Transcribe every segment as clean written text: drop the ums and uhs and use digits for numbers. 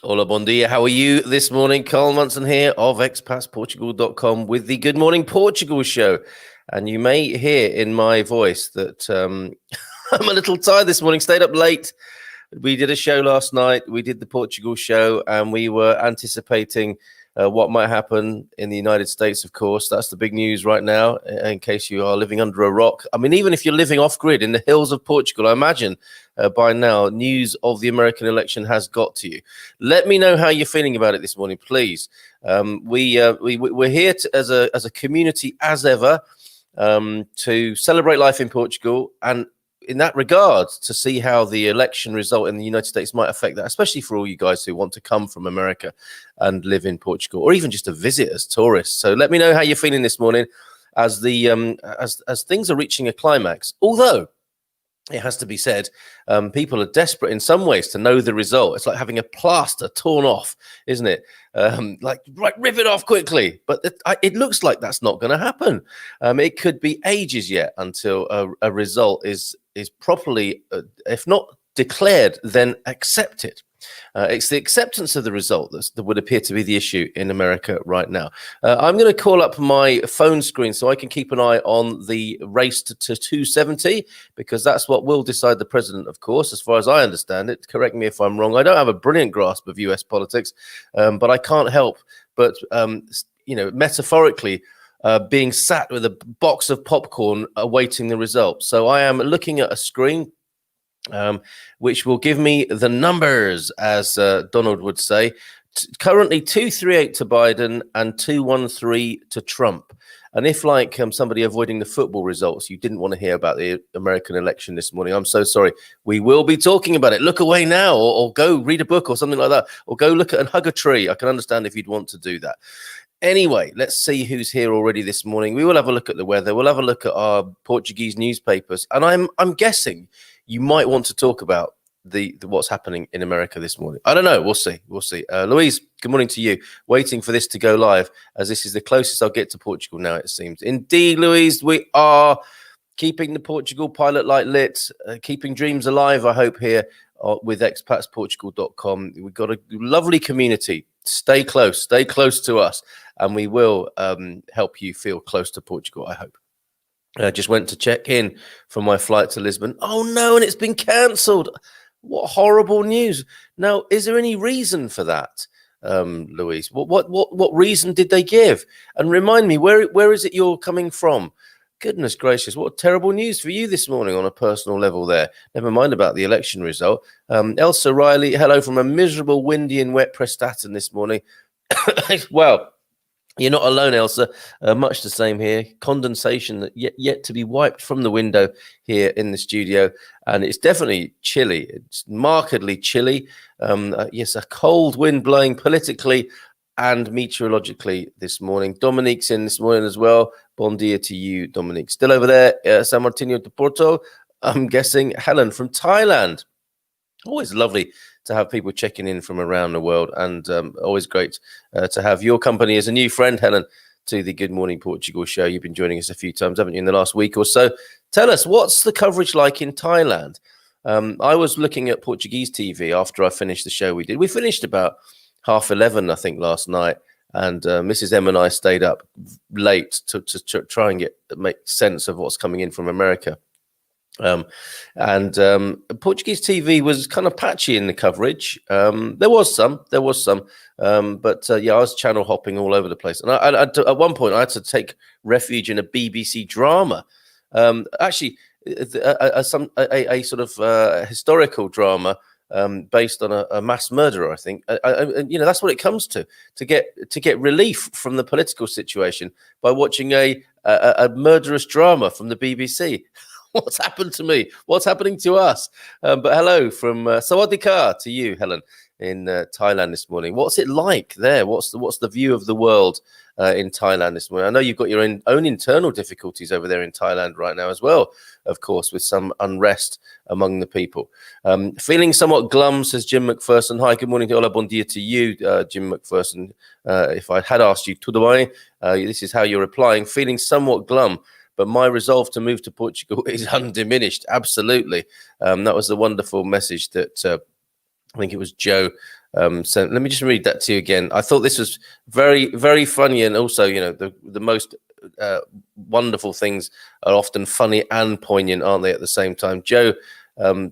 Hola, bon dia. How are you this morning? Carl Munson here of expatsportugal.com with the Good Morning Portugal show. And you may hear in my voice that I'm a little tired this morning, stayed up late. We did a show last night. We did the Portugal show, and we were anticipating what might happen in the United States, of course. That's the big news right now, in case you are living under a rock. I mean, even if you're living off-grid in the hills of Portugal, I imagine by now news of the American election has got to you. Let me know how you're feeling about it this morning, please. We're here as a community, as ever, to celebrate life in Portugal, and in that regard, to see how the election result in the United States might affect that, especially for all you guys who want to come from America and live in Portugal, or even just to visit as tourists. So let me know how you're feeling this morning as the as things are reaching a climax. Although it has to be said, people are desperate in some ways to know the result. It's like having a plaster torn off, isn't it? Like, right, rip it off quickly. But it looks like that's not going to happen. It could be ages yet until a result is properly, if not declared, then accepted. It's the acceptance of the result that would appear to be the issue in America right now. I'm going to call up my phone screen so I can keep an eye on the race to 270, because that's what will decide the president, of course, as far as I understand it. Correct me if I'm wrong. I don't have a brilliant grasp of US politics, but I can't help but, metaphorically, being sat with a box of popcorn awaiting the result. So I am looking at a screen which will give me the numbers, as Donald would say. Currently 238 to Biden and 213 to Trump. And if, like somebody avoiding the football results, you didn't want to hear about the American election this morning, I'm so sorry. We will be talking about it. Look away now, or go read a book or something like that, or go look at and hug a tree. I can understand if you'd want to do that. Anyway, let's see who's here already this morning. We will have a look at the weather. We'll have a look at our Portuguese newspapers. And I'm guessing you might want to talk about the what's happening in America this morning. I don't know. We'll see. Louise, good morning to you. Waiting for this to go live, as this is the closest I'll get to Portugal now, it seems. Indeed, Louise, we are keeping the Portugal pilot light lit, keeping dreams alive, I hope, here with expatsportugal.com. We've got a lovely community. Stay close to us, and we will help you feel close to Portugal, I hope. I just went to check in for my flight to Lisbon. Oh no, and it's been cancelled. What horrible news. Now, is there any reason for that, Louise? What reason did they give? And remind me, where is it you're coming from? Goodness gracious, what terrible news for you this morning on a personal level there. Never mind about the election result. Elsa Riley, hello from a miserable, windy and wet Prestatyn this morning. Well, you're not alone, Elsa. Much the same here. Condensation that yet to be wiped from the window here in the studio. And it's definitely chilly. It's markedly chilly. Yes, a cold wind blowing politically and meteorologically this morning. Dominique's in this morning as well. Bon dia to you, Dominique. Still over there, San Martino de Porto. I'm guessing Helen from Thailand. Always lovely to have people checking in from around the world, and always great to have your company as a new friend, Helen, to the Good Morning Portugal show. You've been joining us a few times, haven't you, in the last week or so? Tell us, what's the coverage like in Thailand? I was looking at Portuguese TV after I finished the show we did. We finished about 11:30, I think, last night, and Mrs. M and I stayed up late to try and make sense of what's coming in from America. Portuguese TV was kind of patchy in the coverage. There was some, but I was channel hopping all over the place. And I at one point I had to take refuge in a BBC drama. Actually, a sort of historical drama based on a mass murderer, I think. That's what it comes to get relief from the political situation by watching a murderous drama from the BBC. What's happened to me? What's happening to us? But hello from Sawadee Ka to you, Helen, in Thailand this morning. What's it like there? What's the view of the world in Thailand this morning? I know you've got your own internal difficulties over there in Thailand right now as well, of course, with some unrest among the people. Feeling somewhat glum, says Jim McPherson. Hi, good morning to Ola, bon dia to you, Jim McPherson. If I had asked you, Tudawai, this is how you're replying. Feeling somewhat glum, but my resolve to move to Portugal is undiminished. Absolutely. That was the wonderful message that I think it was Joe. So let me just read that to you again. I thought this was very, very funny, and also, the most wonderful things are often funny and poignant, aren't they? At the same time, Joe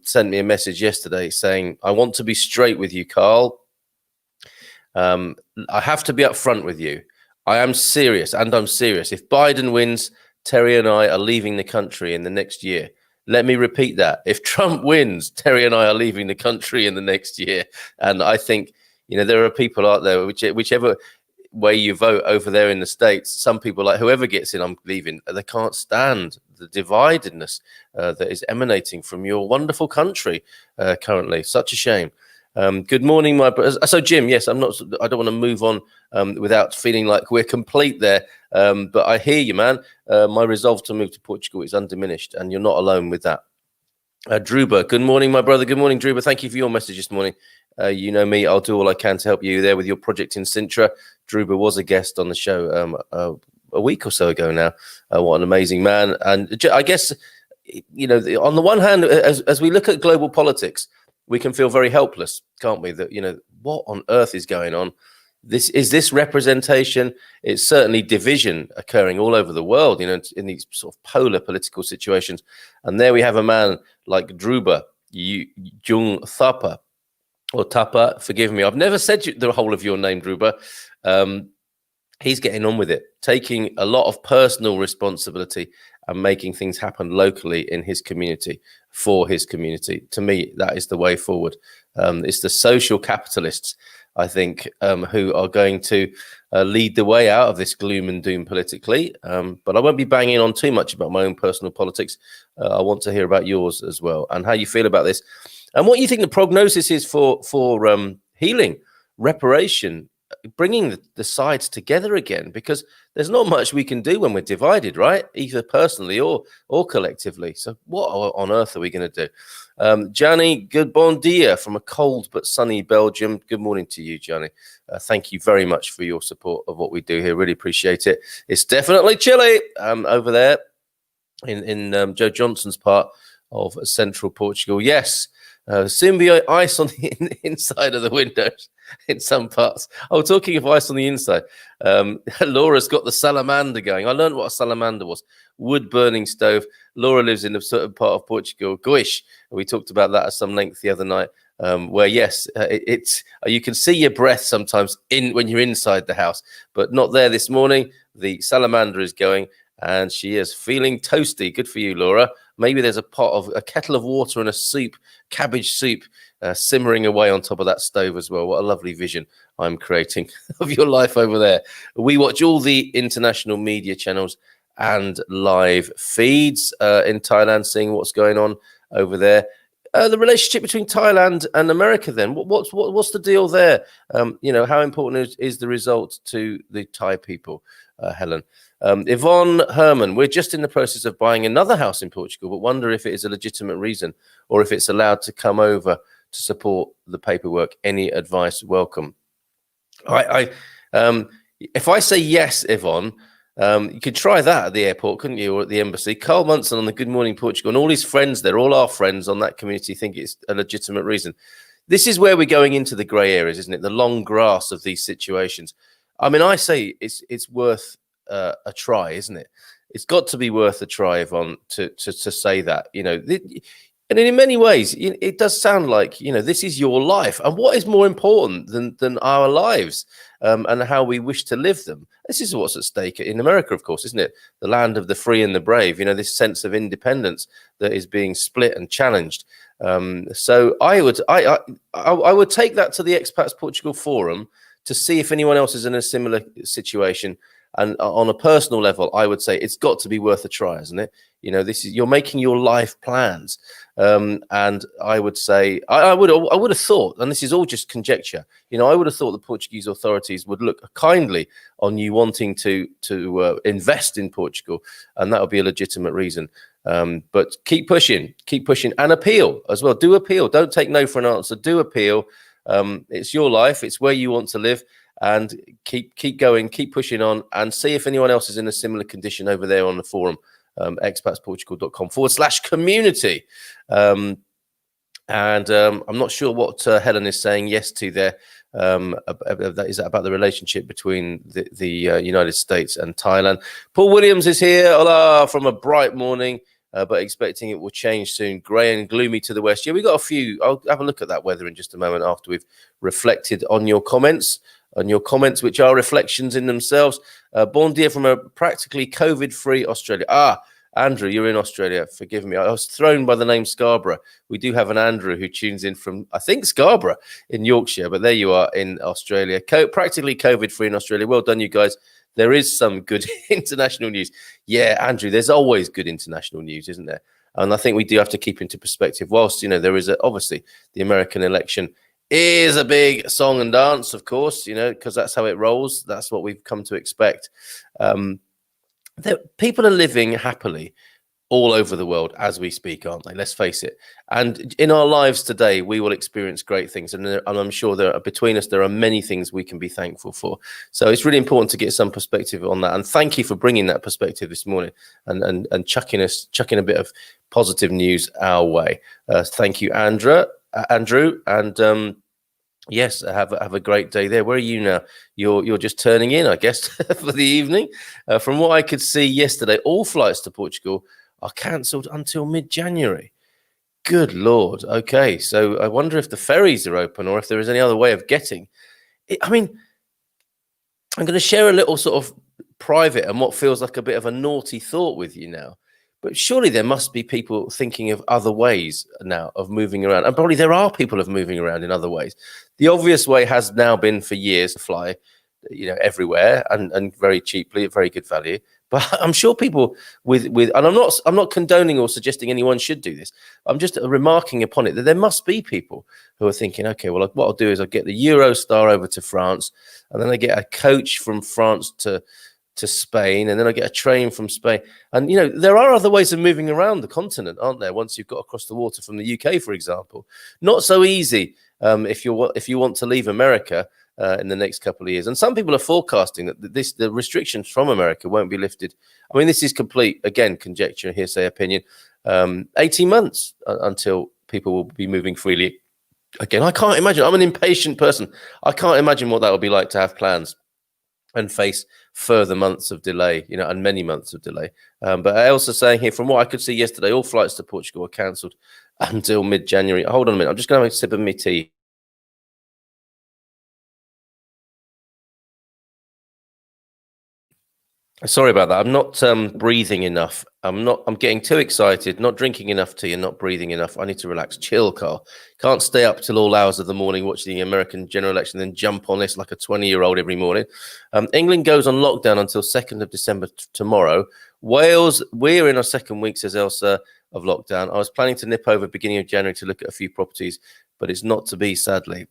sent me a message yesterday saying, "I want to be straight with you, Carl. I have to be upfront with you. I am serious, and I'm serious. If Biden wins, Terry and I are leaving the country in the next year." Let me repeat that. If Trump wins, Terry and I are leaving the country in the next year. And I think, there are people out there, whichever way you vote over there in the States, some people like, whoever gets in, I'm leaving. They can't stand the dividedness that is emanating from your wonderful country currently. Such a shame. Good morning, my brothers. So, Jim, yes, I don't want to move on without feeling like we're complete there. But I hear you, man. My resolve to move to Portugal is undiminished, and you're not alone with that. Druba, good morning, my brother. Good morning, Druba. Thank you for your message this morning. You know me, I'll do all I can to help you there with your project in Sintra. Druba was a guest on the show a week or so ago now. What an amazing man. And I guess, on the one hand, as we look at global politics, we can feel very helpless, can't we? That, what on earth is going on? This representation? It's certainly division occurring all over the world, in these sort of polar political situations. And there we have a man like Druba Jung Thapa, or Tapa, forgive me. I've never said the whole of your name, Druba. He's getting on with it, taking a lot of personal responsibility and making things happen locally in his community, for his community. To me, that is the way forward. It's the social capitalists, I think, who are going to lead the way out of this gloom and doom politically. But I won't be banging on too much about my own personal politics. I want to hear about yours as well, and how you feel about this, and what you think the prognosis is for healing, reparation, bringing the sides together again, because there's not much we can do when we're divided, right? Either personally or collectively. So what on earth are we going to do? Gianni, good bon dia from a cold but sunny Belgium. Good morning to you, Gianni. Thank you very much for your support of what we do here. Really appreciate it. It's definitely chilly over there in Joe Johnson's part of central Portugal. Yes. Soon be ice on the inside of the windows in some parts. Oh, talking of ice on the inside, Laura's got the salamander going. I learned what a salamander was. Wood burning stove. Laura lives in a certain part of Portugal. Goish. We talked about that at some length the other night. Where yes, it's you can see your breath sometimes when you're inside the house, but not there this morning. The salamander is going, and she is feeling toasty. Good for you, Laura. Maybe there's a kettle of water and a soup, cabbage soup, simmering away on top of that stove as well. What a lovely vision I'm creating of your life over there. We watch all the international media channels and live feeds in Thailand, seeing what's going on over there. The relationship between Thailand and America, then, what's the deal there? How important is the result to the Thai people, Helen? Yvonne Herman, we're just in the process of buying another house in Portugal, but wonder if it is a legitimate reason or if it's allowed to come over to support the paperwork. Any advice? Welcome. If I say yes, Yvonne, you could try that at the airport, couldn't you, or at the embassy? Carl Munson on the Good Morning Portugal, and all his friends there, all our friends on that community, think it's a legitimate reason. This is where we're going into the grey areas, isn't it? The long grass of these situations. I mean, I say it's worth a try, isn't it? It's got to be worth a try, Yvonne, to say that, and in many ways, it does sound like, this is your life. And what is more important than our lives and how we wish to live them? This is what's at stake in America, of course, isn't it? The land of the free and the brave, this sense of independence that is being split and challenged. So I would take that to the Expats Portugal Forum to see if anyone else is in a similar situation. And on a personal level, I would say it's got to be worth a try, isn't it? You're making your life plans. And I would say, I would have thought, and this is all just conjecture, I would have thought the Portuguese authorities would look kindly on you wanting to invest in Portugal, and that would be a legitimate reason. But keep pushing and appeal as well. Do appeal. Don't take no for an answer. Do appeal. It's your life. It's where you want to live. And keep going, keep pushing on, and see if anyone else is in a similar condition over there on the forum, expatsportugal.com/community. And I'm not sure what Helen is saying yes to there. Is that about the relationship between the United States and Thailand? Paul Williams is here. Hola, from a bright morning, but expecting it will change soon. Grey and gloomy to the west. Yeah, we got a few. I'll have a look at that weather in just a moment after we've reflected on your comments. Which are reflections in themselves. Bon dia from a practically COVID-free Australia. Andrew, you're in Australia. Forgive me. I was thrown by the name Scarborough. We do have an Andrew who tunes in from, I think, Scarborough in Yorkshire, but there you are in Australia. Practically COVID-free in Australia. Well done, you guys. There is some good international news. Yeah, Andrew, there's always good international news, isn't there? And I think we do have to keep into perspective. Whilst, there is obviously the American election is a big song and dance, of course, because that's how it rolls. That's what we've come to expect. People are living happily all over the world as we speak, aren't they? Let's face it. And in our lives today, we will experience great things. And I'm sure between us, there are many things we can be thankful for. So it's really important to get some perspective on that. And thank you for bringing that perspective this morning and chucking a bit of positive news our way. Thank you, Andrew. And yes, have a great day there. Where are you now? You're just turning in, I guess, for the evening. From what I could see yesterday, all flights to Portugal are cancelled until mid-January. Good Lord. Okay, so I wonder if the ferries are open or if there is any other way of getting it. I mean, I'm going to share a little sort of private and what feels like a bit of a naughty thought with you now. But surely there must be people thinking of other ways now of moving around. And probably there are people of moving around in other ways. The obvious way has now been for years to fly, everywhere and very cheaply at very good value. But I'm sure people and I'm not condoning or suggesting anyone should do this. I'm just remarking upon it that there must be people who are thinking, okay, well, what I'll do is I'll get the Eurostar over to France, and then I get a coach from France to Spain, and then I get a train from Spain. And, there are other ways of moving around the continent, aren't there? Once you've got across the water from the UK, for example. Not so easy if you want to leave America in the next couple of years. And some people are forecasting that the restrictions from America won't be lifted. I mean, this is complete, again, conjecture, hearsay opinion. 18 months until people will be moving freely. Again, I can't imagine. I'm an impatient person. I can't imagine what that would be like to have plans and face further months of delay, and many months of delay. But Elsa saying here, from what I could see yesterday, all flights to Portugal were cancelled until mid-January. Hold on a minute. I'm just going to have a sip of my tea. Sorry about that. I'm not breathing enough. I'm getting too excited, not drinking enough tea and not breathing enough. I need to relax. Chill, Carl. Can't stay up till all hours of the morning watching the American general election, then jump on this like a 20-year-old every morning. England goes on lockdown until 2nd of December tomorrow. Wales, we're in our second week, says Elsa, of lockdown. I was planning to nip over beginning of January to look at a few properties, but it's not to be, sadly.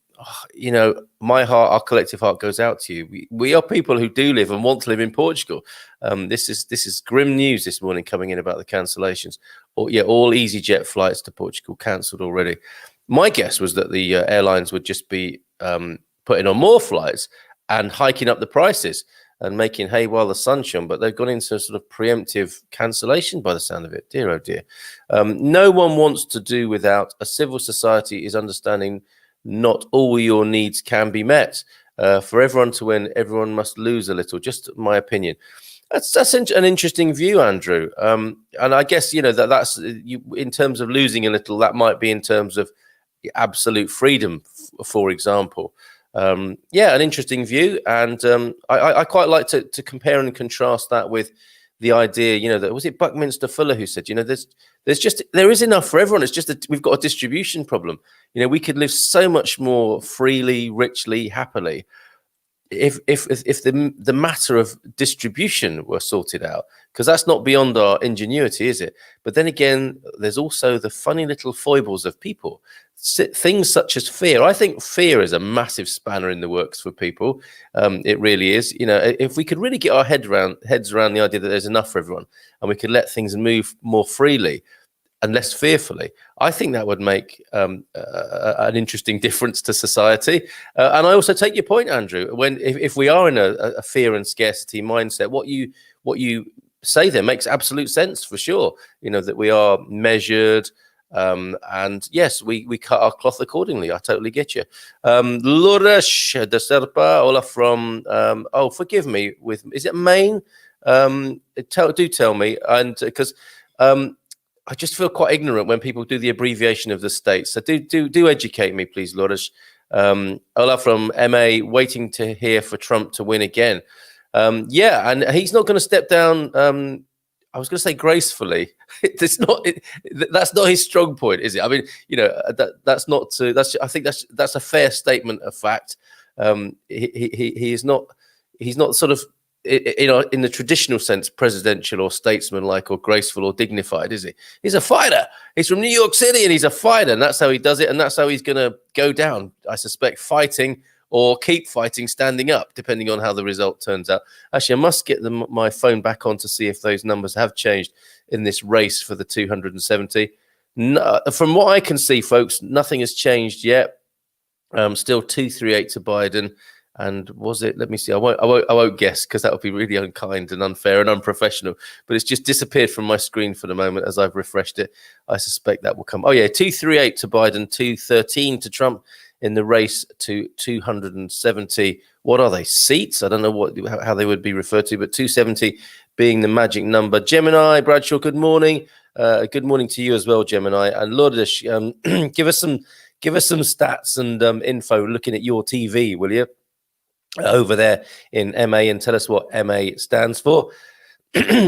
My heart, our collective heart goes out to you. We are people who do live and want to live in Portugal. This is grim news this morning coming in about the cancellations. All EasyJet flights to Portugal cancelled already. My guess was that the airlines would just be putting on more flights and hiking up the prices and making hay while the sun shone, but they've gone into a sort of preemptive cancellation by the sound of it. Dear, oh dear. No one wants to do without. A civil society is understanding not all your needs can be met. For everyone to win, everyone must lose a little. Just my opinion. That's an interesting view, Andrew. And I guess, that's in terms of losing a little, that might be in terms of absolute freedom, for example. An interesting view. And I quite like to compare and contrast that with the idea, that was it Buckminster Fuller who said, there is enough for everyone. It's just that we've got a distribution problem. We could live so much more freely, richly, happily if the matter of distribution were sorted out, because that's not beyond our ingenuity, is it? But then again, there's also the funny little foibles of people. Things such as fear. I think fear is a massive spanner in the works for people. It really is. If we could really get our heads around the idea that there's enough for everyone and we could let things move more freely and less fearfully, I think that would make an interesting difference to society. And I also take your point, Andrew, if we are in a fear and scarcity mindset, what you say there makes absolute sense for sure. That we are measured, And yes, we cut our cloth accordingly. I totally get you. Lourdes de Serpa, Ola from, forgive me, is it Maine? Do tell me, and because I just feel quite ignorant when people do the abbreviation of the states. So do educate me, please, Lourdes. Ola from MA, waiting to hear for Trump to win again. Yeah, and he's not going to step down. I was going to say gracefully. That's not his strong point, is it? I mean, that's not. I think that's a fair statement of fact. He is not. He's not sort of, in the traditional sense, presidential or statesman-like or graceful or dignified, is he? He's a fighter. He's from New York City and he's a fighter, and that's how he does it, and that's how he's going to go down, I suspect, fighting or keep fighting, standing up, depending on how the result turns out. Actually, I must get my phone back on to see if those numbers have changed in this race for the 270. No, from what I can see, folks, nothing has changed yet. Still 238 to Biden. And was it? Let me see. I won't guess, because that would be really unkind and unfair and unprofessional. But it's just disappeared from my screen for the moment as I've refreshed it. I suspect that will come. Oh yeah, 238 to Biden, 213 to Trump in the race to 270. What are they? Seats? I don't know how they would be referred to, but 270 being the magic number. Gemini, Bradshaw, good morning. Good morning to you as well, Gemini. And Lourdes, give us some stats and info looking at your TV, will you? Over there in MA, and tell us what MA stands for.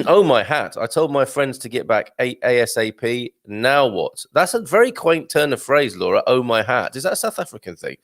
Oh, my hat. I told my friends to get back ASAP. Now what? That's a very quaint turn of phrase, Laura. Oh, my hat. Is that a South African thing?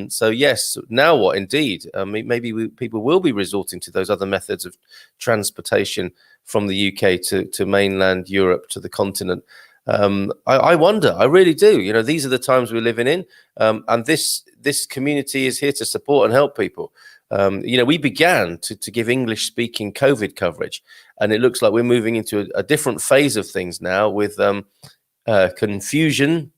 So, yes, now what? Indeed. Maybe people will be resorting to those other methods of transportation from the UK to mainland Europe, to the continent. I wonder. I really do. These are the times we're living in. And this community is here to support and help people. We began to give English-speaking COVID coverage, and it looks like we're moving into a different phase of things now, with confusion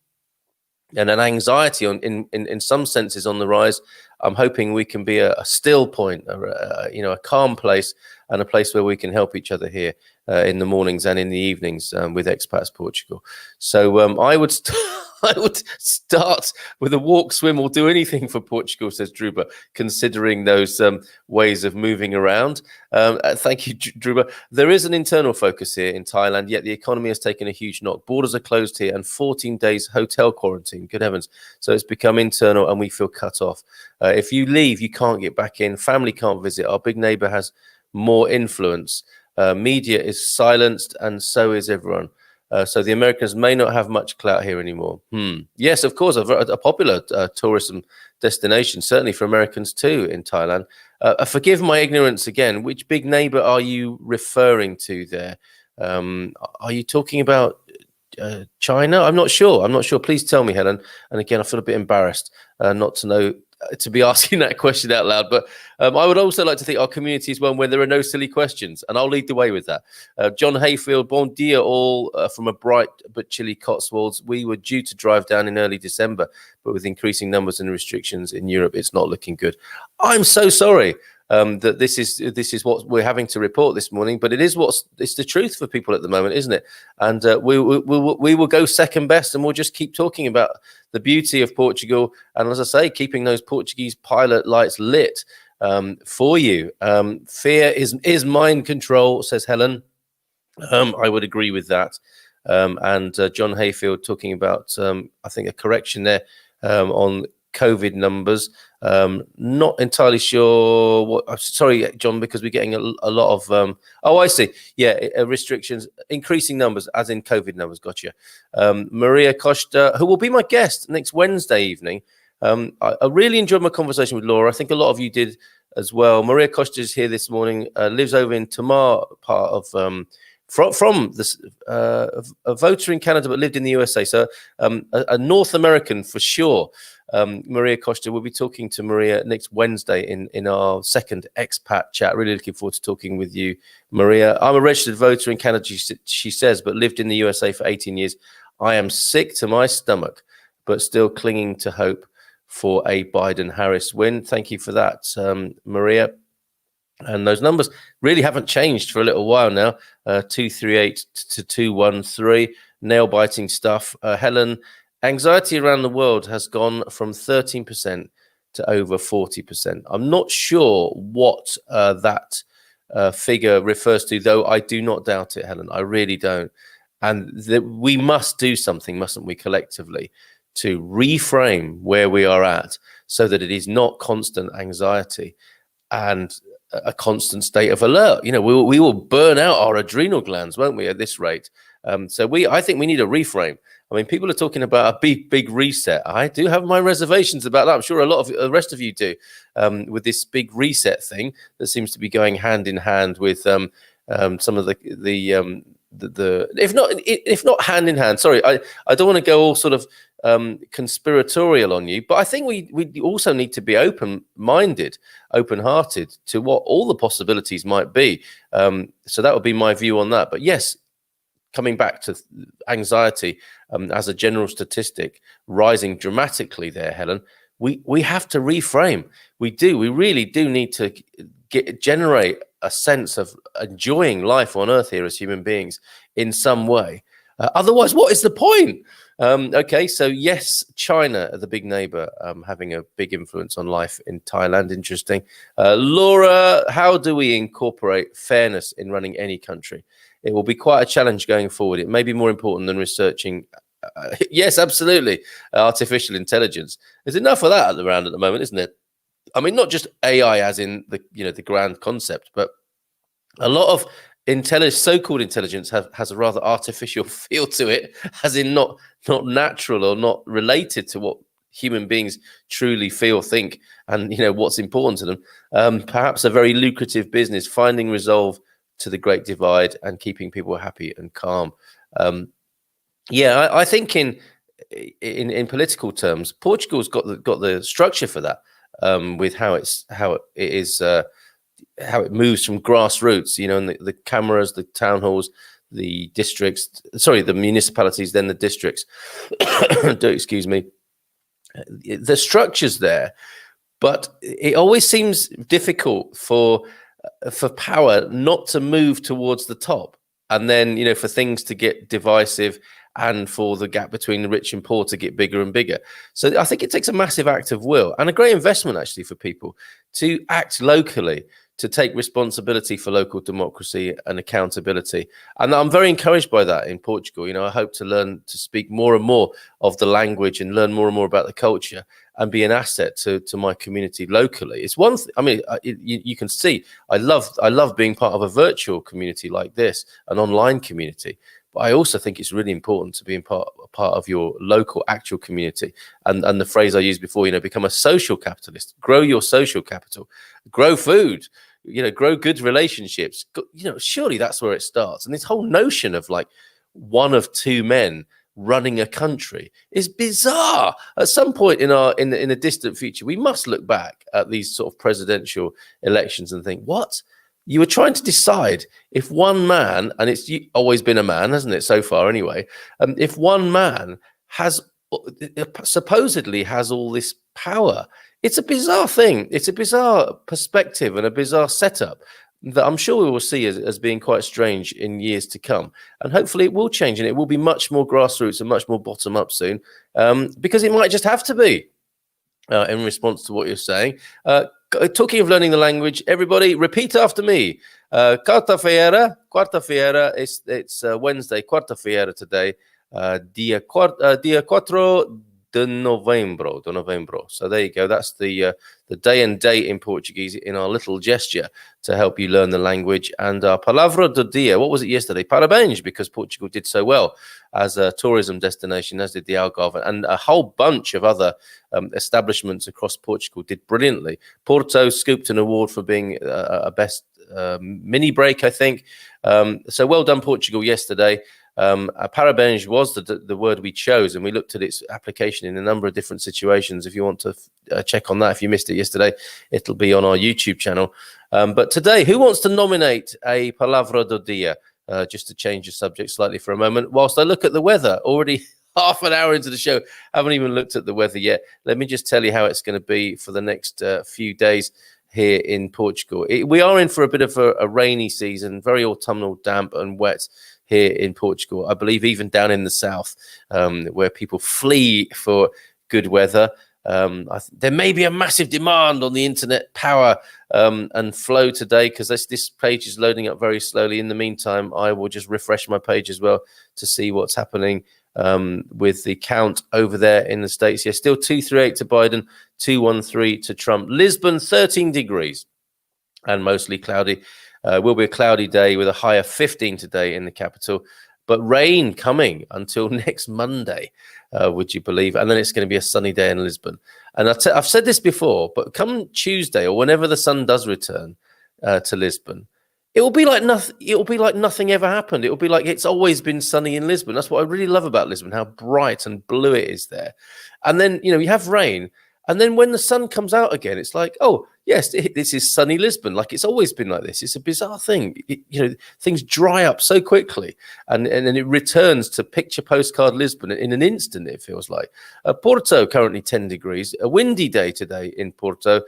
and an anxiety in some senses on the rise. I'm hoping we can be a still point, a calm place, and a place where we can help each other here in the mornings and in the evenings with Expats Portugal. So I would start with a walk, swim, or do anything for Portugal, says Druba, considering those ways of moving around. Thank you, Druba. There is an internal focus here in Thailand, yet the economy has taken a huge knock. Borders are closed here, and 14 days hotel quarantine. Good heavens. So it's become internal, and we feel cut off. If you leave, you can't get back in. Family can't visit. Our big neighbor has more influence. Media is silenced, and so is everyone. So the Americans may not have much clout here anymore. Yes, of course, a popular tourism destination, certainly for Americans too, in Thailand. Forgive my ignorance again. Which big neighbor are you referring to there? Are you talking about China? I'm not sure. Please tell me, Helen. And again, I feel a bit embarrassed not to know, to be asking that question out loud. But I would also like to think our community is one where there are no silly questions, and I'll lead the way with that. John Hayfield, bon dia all, from a bright but chilly Cotswolds. We were due to drive down in early December, but with increasing numbers and restrictions in Europe, it's not looking good. I'm so sorry that this is what we're having to report this morning, but it's the truth for people at the moment, isn't it? And we will go second best, and we'll just keep talking about the beauty of Portugal, and as I say, keeping those Portuguese pilot lights lit for you. Fear is mind control, says Helen. I would agree with that. And John Hayfield talking about, I think, a correction there on COVID numbers. Not entirely sure what. Sorry, John, because we're getting a lot of. I see. Yeah, restrictions, increasing numbers, as in COVID numbers. Gotcha. Maria Costa, who will be my guest next Wednesday evening. I really enjoyed my conversation with Laura. I think a lot of you did as well. Maria Costa is here this morning. Lives over in Tamar, part of. From this, a voter in Canada, but lived in the USA. So a North American for sure. Maria Costa, we'll be talking to Maria next Wednesday in our second expat chat. Really looking forward to talking with you, Maria. I'm a registered voter in Canada, she says, but lived in the USA for 18 years. I am sick to my stomach, but still clinging to hope for a Biden-Harris win. Thank you for that, Maria. And those numbers really haven't changed for a little while now. 238 to 213. nail-biting stuff. Helen, anxiety around the world has gone from 13% to over 40%. I'm not sure what that figure refers to, though I do not doubt it, Helen. I really don't. And we must do something, mustn't we, collectively, to reframe where we are at so that it is not constant anxiety and a constant state of alert. You know, we will burn out our adrenal glands, won't we, at this rate? I think we need a reframe. I mean, people are talking about a big reset. I do have my reservations about that. I'm sure a lot of the rest of you do, with this big reset thing that seems to be going hand in hand with some of the if not hand in hand. Sorry, I don't want to go all sort of conspiratorial on you, but I think we also need to be open-minded, open-hearted to what all the possibilities might be. So that would be my view on that. But yes, coming back to anxiety as a general statistic, rising dramatically there, Helen, we have to reframe. We really do need to generate a sense of enjoying life on Earth here as human beings in some way. Otherwise, what is the point? Okay, so yes, China, the big neighbor, having a big influence on life in Thailand. Interesting. Laura, how do we incorporate fairness in running any country? It will be quite a challenge going forward. It may be more important than researching. Yes, absolutely. Artificial intelligence. There's enough of that around at the moment, isn't it? I mean, not just AI as in the grand concept, but a lot of so-called intelligence has a rather artificial feel to it, as in not natural or not related to what human beings truly feel, think, and what's important to them. Perhaps a very lucrative business, finding resolve to the Great Divide and keeping people happy and calm. I think in political terms, Portugal's got the structure for that, with how it moves from grassroots, and the cameras, the town halls, the districts, the municipalities, then the districts. Excuse me. The structure's there, but it always seems difficult for power not to move towards the top, and then for things to get divisive, and for the gap between the rich and poor to get bigger and bigger. So I think it takes a massive act of will and a great investment actually for people to act locally, to take responsibility for local democracy and accountability. And I'm very encouraged by that in Portugal. I hope to learn to speak more and more of the language and learn more and more about the culture and be an asset to my community locally. It's one thing. I mean, you can see I love being part of a virtual community like this, an online community. But I also think it's really important to be part of your local actual community. And the phrase I used before, become a social capitalist, grow your social capital, grow food, grow good relationships. Surely that's where it starts. And this whole notion of like one of two men running a country is bizarre. At some point in the distant future, we must look back at these sort of presidential elections and think, what? You were trying to decide if one man, and it's always been a man, hasn't it, so far anyway, if one man supposedly has all this power. It's a bizarre thing. It's a bizarre perspective and a bizarre setup that I'm sure we will see as being quite strange in years to come. And hopefully it will change, and it will be much more grassroots and much more bottom up soon, because it might just have to be, in response to what you're saying. Talking of learning the language, everybody repeat after me. Quarta-feira, it's Wednesday, quarta-feira today, dia 4 de novembro. So there you go. That's the day and date in Portuguese in our little gesture to help you learn the language. And Palavra, dodea. What was it yesterday? Parabéns, because Portugal did so well as a tourism destination, as did the Algarve, and a whole bunch of other establishments across Portugal did brilliantly. Porto scooped an award for being a best mini break, I think. So well done, Portugal, yesterday. Parabéns was the word we chose, and we looked at its application in a number of different situations. If you want to check on that, if you missed it yesterday, it'll be on our YouTube channel. But today, who wants to nominate a Palavra do dia? Just to change the subject slightly for a moment, whilst I look at the weather. Already half an hour into the show, haven't even looked at the weather yet. Let me just tell you how it's going to be for the next few days here in Portugal. We are in for a bit of a rainy season, very autumnal, damp and wet here in Portugal. I believe even down in the south, where people flee for good weather. There may be a massive demand on the internet power and flow today, because this page is loading up very slowly. In the meantime, I will just refresh my page as well to see what's happening with the count over there in the States. Yeah, still 238 to Biden, 213 to Trump. Lisbon, 13 degrees and mostly cloudy. Will be a cloudy day with a high of 15 today in the capital, but rain coming until next Monday, would you believe? And then it's going to be a sunny day in Lisbon. And I've said this before, but come Tuesday or whenever the sun does return to Lisbon, it will be like nothing. It will be like nothing ever happened. It will be like it's always been sunny in Lisbon. That's what I really love about Lisbon, how bright and blue it is there. And then, you have rain. And then when the sun comes out again, it's like, oh, yes, this is sunny Lisbon. Like it's always been like this. It's a bizarre thing. Things dry up so quickly and then it returns to picture postcard Lisbon in an instant, it feels like. Porto, currently 10 degrees. A windy day today in Porto.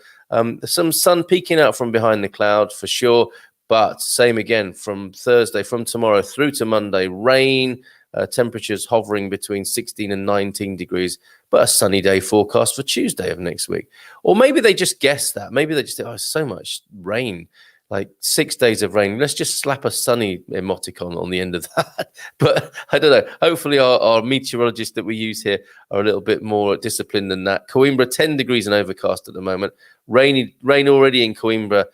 Some sun peeking out from behind the cloud for sure. But same again from Thursday, from tomorrow through to Monday, rain, temperatures hovering between 16 and 19 degrees, but a sunny day forecast for Tuesday of next week. Or maybe they just guessed that. Maybe they just think, oh, so much rain, like 6 days of rain. Let's just slap a sunny emoticon on the end of that. But I don't know. Hopefully our meteorologists that we use here are a little bit more disciplined than that. Coimbra, 10 degrees and overcast at the moment. Rain already in Coimbra.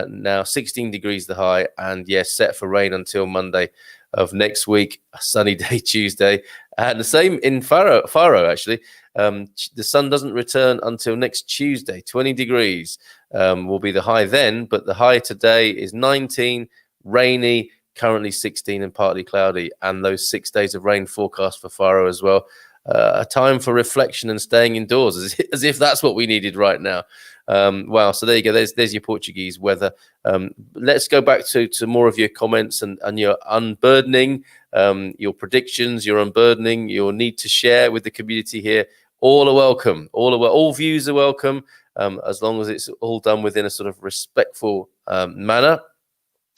Now 16 degrees the high, and yes, set for rain until Monday of next week. A sunny day Tuesday, and the same in Faro actually. The sun doesn't return until next Tuesday. 20 degrees will be the high then, but the high today is 19, rainy, currently 16 and partly cloudy, and those 6 days of rain forecast for Faro as well. A time for reflection and staying indoors, as if that's what we needed right now. Wow, so there you go. There's your Portuguese weather. Let's go back to more of your comments and your unburdening, your predictions, your unburdening, your need to share with the community here. All are welcome. All views are welcome, as long as it's all done within a sort of respectful manner.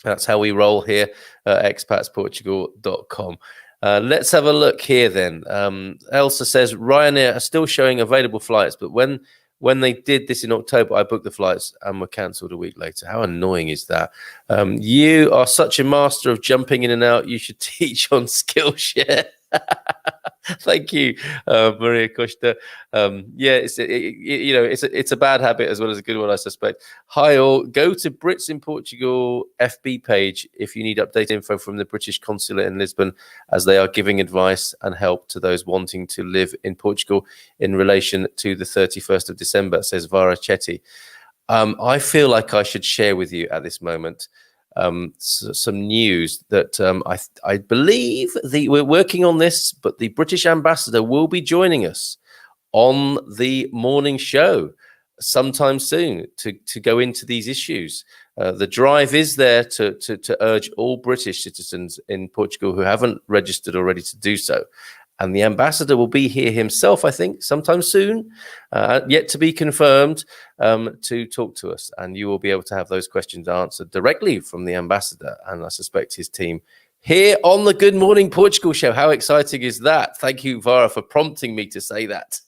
That's how we roll here at expatsportugal.com. Let's have a look here then. Elsa says Ryanair are still showing available flights, but when they did this in October, I booked the flights and were cancelled a week later. How annoying is that? You are such a master of jumping in and out. You should teach on Skillshare. Thank you, Maria Costa. Yeah, it's a bad habit as well as a good one, I suspect. Hi all. Go to Brits in Portugal FB page if you need updated info from the British consulate in Lisbon, as they are giving advice and help to those wanting to live in Portugal in relation to the 31st of December, says Vara Chetty. I feel like I should share with you at this moment some news that I believe we're working on this, but the British ambassador will be joining us on the morning show sometime soon to go into these issues. The drive is there to urge all British citizens in Portugal who haven't registered already to do so. And the ambassador will be here himself, I think, sometime soon, yet to be confirmed, to talk to us. And you will be able to have those questions answered directly from the ambassador and I suspect his team here on the Good Morning Portugal show. How exciting is that? Thank you, Vara, for prompting me to say that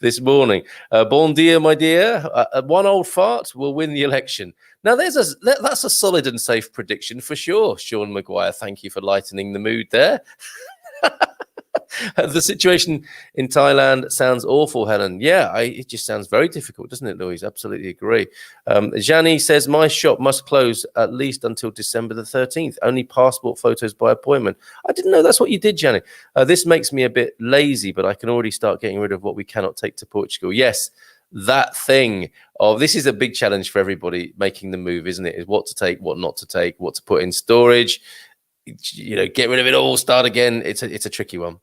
this morning. Bon dia, my dear. One old fart will win the election. Now, that's a solid and safe prediction for sure. Sean Maguire, thank you for lightening the mood there. The situation in Thailand sounds awful, Helen. Yeah, it just sounds very difficult, doesn't it, Louise? Absolutely agree. Jani says, my shop must close at least until December the 13th. Only passport photos by appointment. I didn't know that's what you did, Jani. This makes me a bit lazy, but I can already start getting rid of what we cannot take to Portugal. Yes, that thing of this is a big challenge for everybody making the move, isn't it? Is what to take, what not to take, what to put in storage. Get rid of it all, start again. It's a tricky one.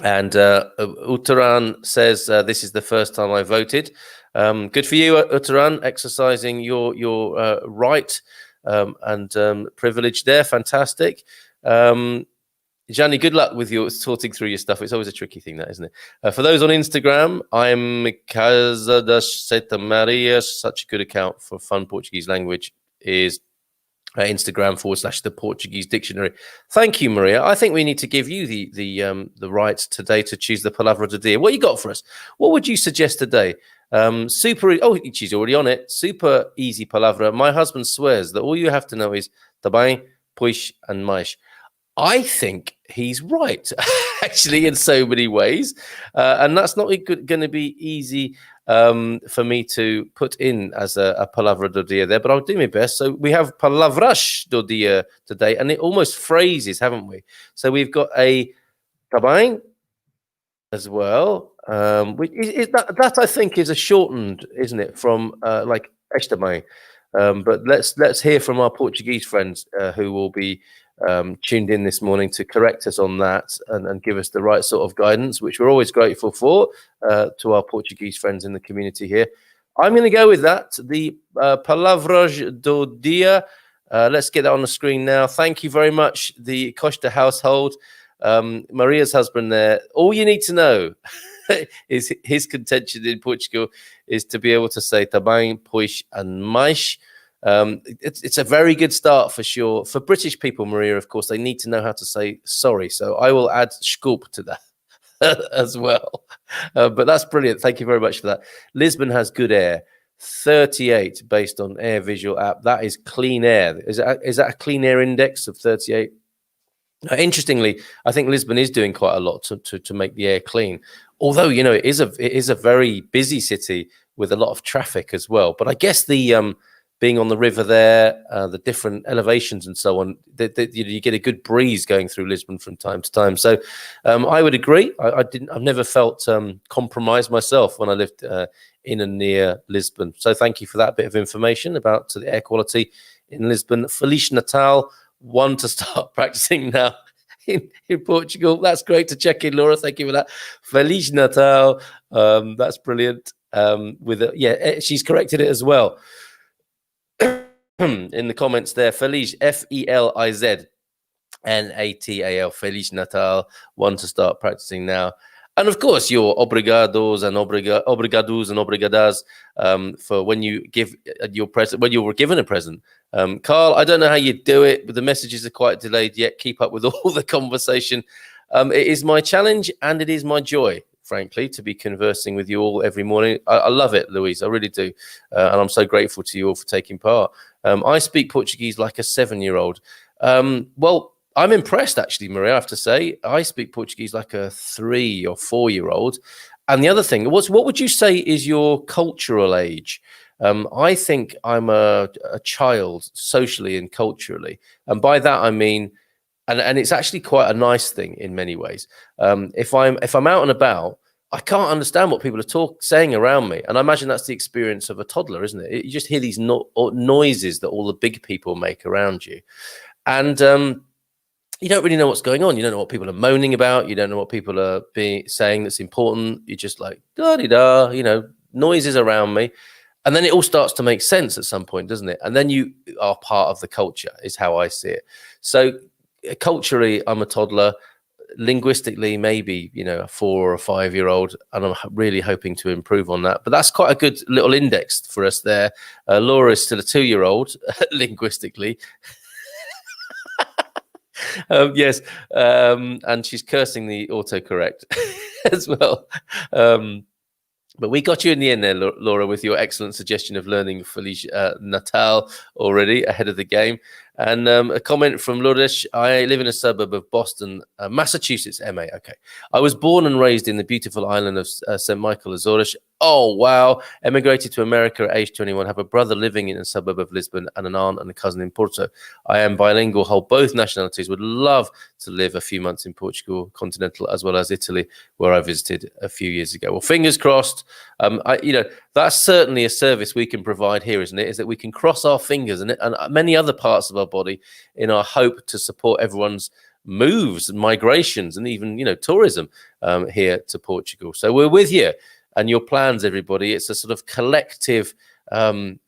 And Uttaran says, this is the first time I voted. Good for you, Uttaran, exercising your right and privilege there. Fantastic. Gianni, good luck with your sorting through your stuff. It's always a tricky thing, that, isn't it? For those on Instagram, I'm Casa das Seta Marias. Such a good account for fun Portuguese language is Instagram / the Portuguese dictionary. Thank you, Maria. I think we need to give you the right today to choose the Palavra dodea. What you got for us? What would you suggest today? She's already on it. Super easy Palavra. My husband swears that all you have to know is também, pois, and mais. I think he's right, actually, in so many ways. And that's not going to be easy for me to put in as a Palavra dodea there, but I'll do my best. So we have Palavras dodea today, and it almost phrases, haven't we? So we've got a também as well. That I think is a shortened, isn't it, from like estamém. But let's hear from our Portuguese friends who will be tuned in this morning to correct us on that and give us the right sort of guidance, which we're always grateful for to our Portuguese friends in the community here. I'm going to go with that, the Palavras dodea. Let's get that on the screen now. Thank you very much, the Costa household. Maria's husband there. All you need to know is his contention in Portugal is to be able to say também, pois, and mais. It's a very good start for sure. For British people, Maria, of course, they need to know how to say sorry. So I will add scoop to that as well. But that's brilliant. Thank you very much for that. Lisbon has good air. 38 based on Air Visual app. That is clean air. Is that a clean air index of 38? Interestingly, I think Lisbon is doing quite a lot to make the air clean. Although, you know, it is a very busy city with a lot of traffic as well. But I guess the being on the river there, the different elevations and so on, you get a good breeze going through Lisbon from time to time. So I would agree. I've never felt compromised myself when I lived in and near Lisbon. So thank you for that bit of information about the air quality in Lisbon. Feliz Natal. One to start practicing now in Portugal. That's great to check in, Laura. Thank you for that. Feliz Natal. That's brilliant. She's corrected it as well in the comments there. Feliz, Feliz Natal. Feliz Natal. One to start practicing now. And of course, your obrigados and obrigadas for when you give your present, when you were given a present. Carl, I don't know how you do it, but the messages are quite delayed yet. Keep up with all the conversation. It is my challenge and it is my joy, frankly, to be conversing with you all every morning. I love it, Louise. I really do. And I'm so grateful to you all for taking part. I speak Portuguese like a 7-year-old. Well, I'm impressed, actually, Maria, I have to say. I speak Portuguese like a 3 or 4-year-old. And the other thing, what would you say is your cultural age? I think I'm a child socially and culturally. And by that, I mean, and it's actually quite a nice thing in many ways. If I'm out and about, I can't understand what people are saying around me. And I imagine that's the experience of a toddler, isn't it? You just hear these noises that all the big people make around you. And you don't really know what's going on. You don't know what people are moaning about. You don't know what people are saying that's important. You're just like, da-di-da, you know, noises around me. And then it all starts to make sense at some point, doesn't it? And then you are part of the culture, is how I see it. So culturally, I'm a toddler. Linguistically, maybe, you know, a 4 or a 5-year-old. And I'm really hoping to improve on that. But that's quite a good little index for us there. Laura is still a 2-year-old, linguistically. Yes, and she's cursing the autocorrect as well. But we got you in the end there, Laura, with your excellent suggestion of learning Feliz Natal already ahead of the game. And a comment from Lourdes. I live in a suburb of Boston, Massachusetts, MA. Okay. I was born and raised in the beautiful island of St. Michael, Azores. Oh, wow. Emigrated to America at age 21. Have a brother living in a suburb of Lisbon and an aunt and a cousin in Porto. I am bilingual, hold both nationalities. Would love to live a few months in Portugal, continental, as well as Italy, where I visited a few years ago. Well, fingers crossed. That's certainly a service we can provide here, isn't it? Is that we can cross our fingers and many other parts of our body in our hope to support everyone's moves and migrations and even, tourism here to Portugal. So we're with you and your plans, everybody. It's a sort of collective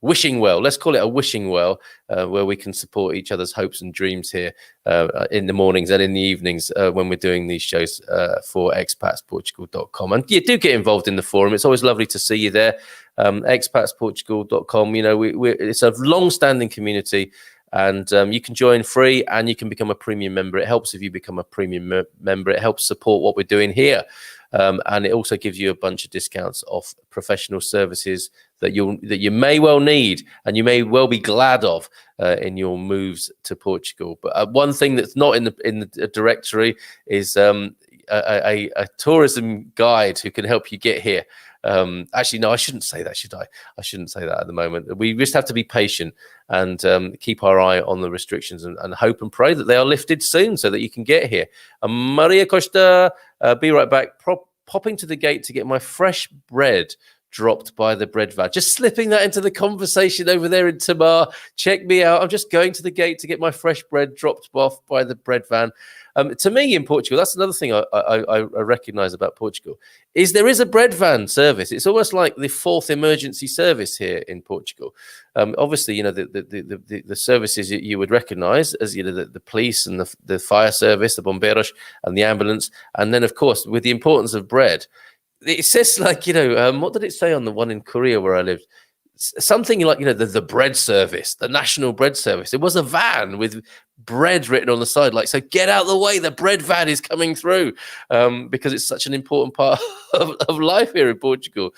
wishing well. Let's call it a wishing well, where we can support each other's hopes and dreams here in the mornings and in the evenings when we're doing these shows for expatsportugal.com. And you do get involved in the forum. It's always lovely to see you there. Expatsportugal.com. It's a long-standing community. and you can join free, and you can become a premium member. It helps if you become a premium member. It helps support what we're doing here. And it also gives you a bunch of discounts off professional services that you may well need and you may well be glad of in your moves to Portugal. But one thing that's not in the directory is a tourism guide who can help you get here. Actually, no, I shouldn't say that, should I? I shouldn't say that at the moment. We just have to be patient and keep our eye on the restrictions and hope and pray that they are lifted soon so that you can get here. Maria Costa, be right back. Popping to the gate to get my fresh bread dropped by the bread van. Just slipping that into the conversation over there in Tamar. Check me out. I'm just going to the gate to get my fresh bread dropped off by the bread van. To me, in Portugal, that's another thing I recognize about Portugal, is there is a bread van service. It's almost like the fourth emergency service here in Portugal. Obviously, you know, the services you would recognize as, you know, the police and the fire service, the bombeiros and the ambulance. And then, of course, with the importance of bread, it says, like, you know, what did it say on the one in Korea where I lived? Something like, you know, the bread service, the national bread service. It was a van with bread written on the side, like, so get out of the way, the bread van is coming through, because it's such an important part of life here in Portugal.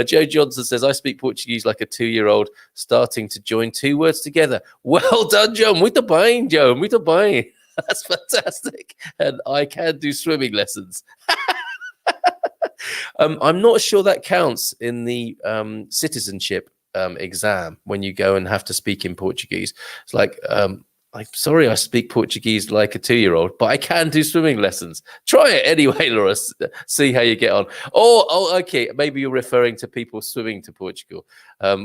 Joe Johnson says, I speak Portuguese like a 2-year-old, starting to join 2 words together. Well done, Joe. Muito bem, Joe. Muito bem. That's fantastic. And I can do swimming lessons. I'm not sure that counts in the citizenship exam when you go and have to speak in Portuguese. It's like, I'm sorry, I speak Portuguese like a 2-year-old, but I can do swimming lessons. Try it anyway, Laura. See how you get on. Oh, okay. Maybe you're referring to people swimming to Portugal.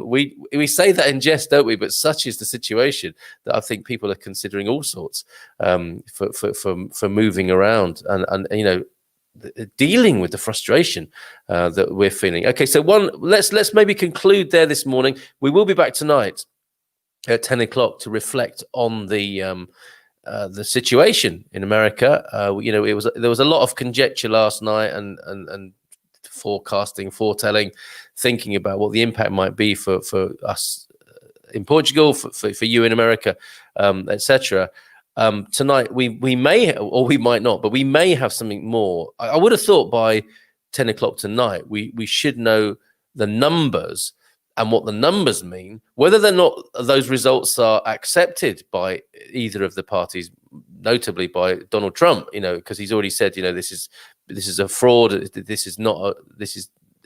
We say that in jest, don't we? But such is the situation that I think people are considering all sorts for moving around and you know, dealing with the frustration that we're feeling. Okay, so let's maybe conclude there this morning. We will be back tonight at 10 o'clock to reflect on the situation in America. You know, there was a lot of conjecture last night and forecasting, foretelling, thinking about what the impact might be for us in Portugal, for you in America, etc. Tonight we may, or we might not, but we may have something more. I would have thought by 10 o'clock tonight we should know the numbers and what the numbers mean, whether or not those results are accepted by either of the parties, notably by Donald Trump. You know, because he's already said, you know, this is a fraud. This is not.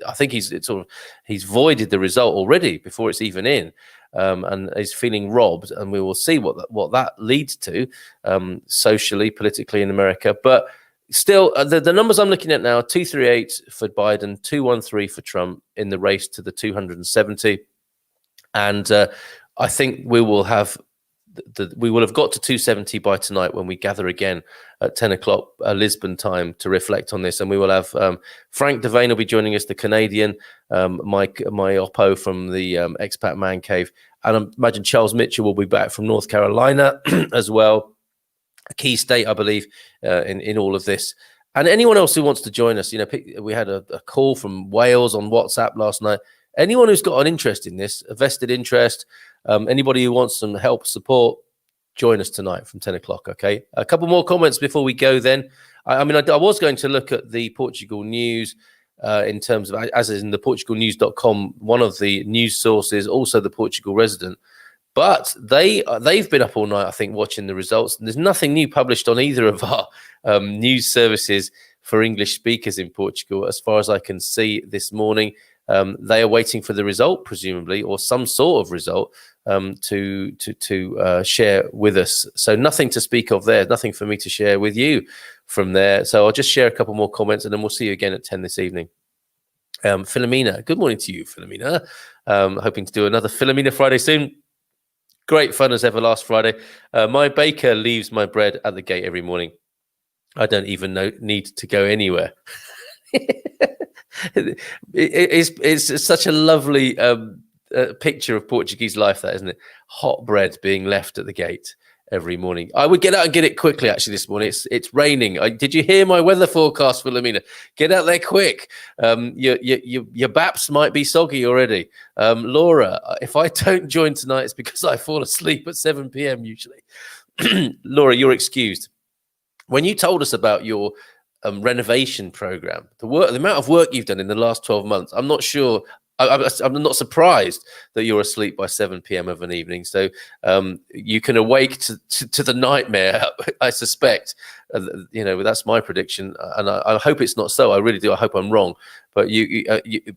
I think he's voided the result already before it's even in. And is feeling robbed, and we will see what that leads to socially, politically in America. But still, the numbers I'm looking at now: 238 for Biden, 213 for Trump in the race to the 270, and I think we will have got to 270 by tonight when we gather again at 10 o'clock Lisbon time to reflect on this. And we will have Frank Devane will be joining us, the Canadian, my oppo from the Expat Man Cave. And I imagine Charles Mitchell will be back from North Carolina as well. A key state, I believe, in all of this. And anyone else who wants to join us, you know, we had a call from Wales on WhatsApp last night. Anyone who's got an interest in this, a vested interest, anybody who wants some help, support, join us tonight from 10 o'clock, okay? A couple more comments before we go then. I was going to look at the Portugal news in terms of, as in the portugalnews.com, one of the news sources, also the Portugal Resident. But they've been up all night, I think, watching the results. And there's nothing new published on either of our news services for English speakers in Portugal, as far as I can see this morning. They are waiting for the result, presumably, or some sort of result to share with us. So nothing to speak of there, nothing for me to share with you from there. So I'll just share a couple more comments, and then we'll see you again at 10 this evening. Philomena, good morning to you, Philomena. Hoping to do another Philomena Friday soon. Great fun as ever last Friday. My baker leaves my bread at the gate every morning. I don't even need to go anywhere. It's such a lovely picture of Portuguese life, that, isn't it? Hot bread being left at the gate every morning. I would get out and get it quickly. Actually, this morning it's raining. Did you hear my weather forecast, Philomena? Get out there quick. Your baps might be soggy already. Laura, if I don't join tonight, it's because I fall asleep at 7 p.m. usually. Laura, you're excused. When you told us about your renovation program, the amount of work you've done in the last 12 months, I'm not sure. I'm not surprised that you're asleep by 7 p.m. of an evening. So you can awake to the nightmare, I suspect. That's my prediction. And I hope it's not so. I really do. I hope I'm wrong. But you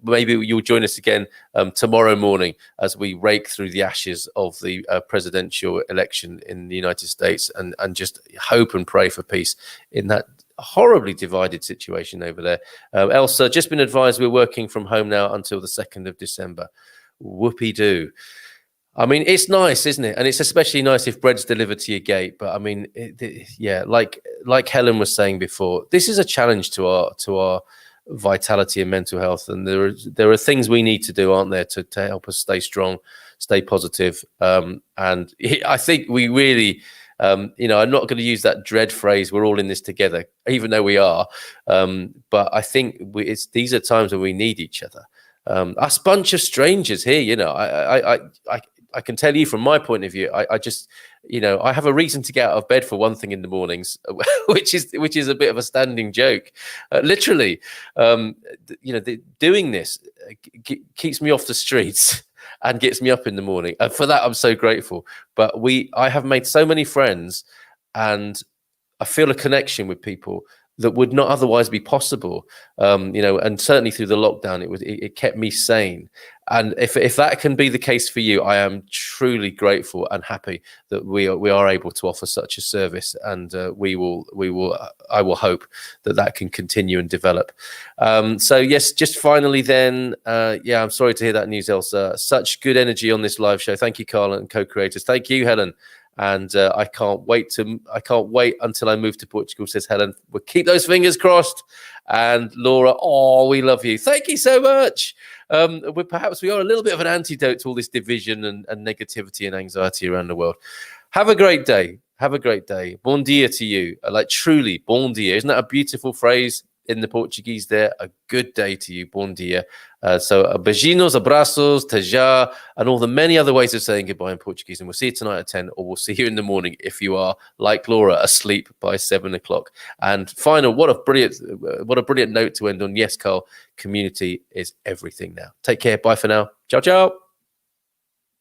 maybe you'll join us again tomorrow morning as we rake through the ashes of the presidential election in the United States and just hope and pray for peace in that horribly divided situation over there. Elsa, just been advised we're working from home now until the 2nd of December. Whoopie-doo. I mean, it's nice, isn't it? And it's especially nice if bread's delivered to your gate. But I mean, like Helen was saying before, this is a challenge to our vitality and mental health. And there are things we need to do, aren't there, to help us stay strong, stay positive. And I think we really... I'm not going to use that dread phrase, we're all in this together, even though we are. But I think these are times when we need each other. Us bunch of strangers here, I can tell you from my point of view, I just, I have a reason to get out of bed for one thing in the mornings, which is a bit of a standing joke. Literally, doing this keeps me off the streets and gets me up in the morning. And for that, I'm so grateful. But I have made so many friends and I feel a connection with people that would not otherwise be possible. And certainly through the lockdown, it kept me sane. And if that can be the case for you, I am truly grateful and happy that we are able to offer such a service. And I will hope that can continue and develop. So yes, just finally then, I'm sorry to hear that news, Elsa. Such good energy on this live show. Thank you, Carl and co-creators. Thank you, Helen. And I can't wait until I move to Portugal, says Helen. We'll keep those fingers crossed. And Laura, we love you. Thank you so much. Perhaps we are a little bit of an antidote to all this division and negativity and anxiety around the world. Have a great day. Have a great day. Bom dia to you. Like truly, bom dia. Isn't that a beautiful phrase in the Portuguese there? A good day to you. Bom dia. So beijinhos, abraços, teja, and all the many other ways of saying goodbye in Portuguese. And we'll see you tonight at 10, or we'll see you in the morning if you are, like Laura, asleep by 7 o'clock. And final, what a brilliant note to end on. Yes, Carl, community is everything now. Take care. Bye for now. Ciao, ciao.